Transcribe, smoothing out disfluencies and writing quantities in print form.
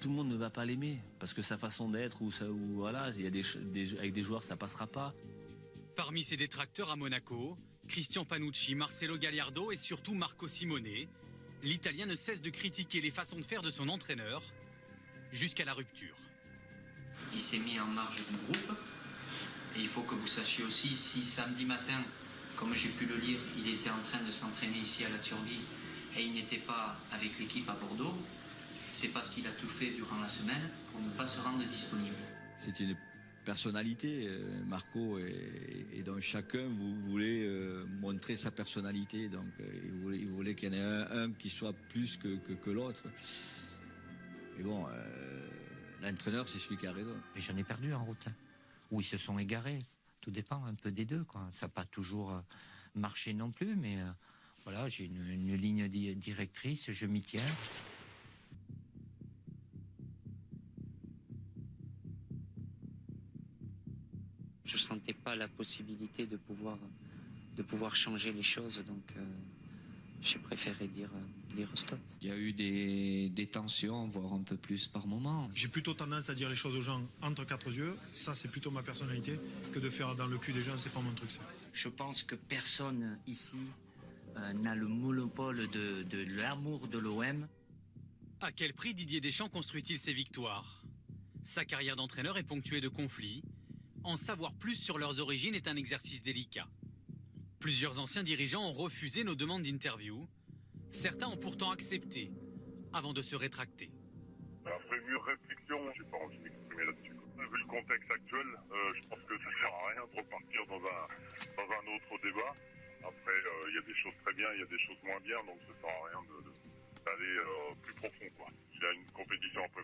tout le monde ne va pas l'aimer, parce que sa façon d'être, ou voilà, il y a avec des joueurs, ça passera pas. Parmi ses détracteurs à Monaco, Christian Panucci, Marcelo Gallardo et surtout Marco Simone, l'Italien ne cesse de critiquer les façons de faire de son entraîneur, jusqu'à la rupture. Il s'est mis en marge du groupe, et il faut que vous sachiez aussi, si samedi matin, comme j'ai pu le lire, il était en train de s'entraîner ici à la Turbie, et il n'était pas avec l'équipe à Bordeaux, c'est parce qu'il a tout fait durant la semaine pour ne pas se rendre disponible. C'est une personnalité, Marco, et donc chacun voulait montrer sa personnalité, donc il voulait qu'il y en ait un qui soit plus que l'autre. Et bon, l'entraîneur, c'est celui qui a raison. Et j'en ai perdu en route, où ils se sont égarés. Tout dépend un peu des deux, quoi. Ça n'a pas toujours marché non plus, mais voilà, j'ai une ligne directrice, je m'y tiens. Je sentais pas la possibilité de pouvoir changer les choses, donc j'ai préféré dire stop. Il y a eu des tensions, voire un peu plus par moment. J'ai plutôt tendance à dire les choses aux gens entre quatre yeux. Ça, c'est plutôt ma personnalité. Que de faire dans le cul des gens, c'est pas mon truc, ça. Je pense que personne ici n'a le monopole de l'amour de l'OM. À quel prix Didier Deschamps construit-il ses victoires? Sa carrière d'entraîneur est ponctuée de conflits. En savoir plus sur leurs origines est un exercice délicat. Plusieurs anciens dirigeants ont refusé nos demandes d'interview. Certains ont pourtant accepté, avant de se rétracter. Après mûre réflexion, j'ai pas envie de m'exprimer là-dessus. Vu le contexte actuel, je pense que ça sert à rien de repartir dans un autre débat. Après, il y a des choses très bien, il y a des choses moins bien, donc ça sert à rien d'aller plus profond, quoi. Il y a une compétition à préparer.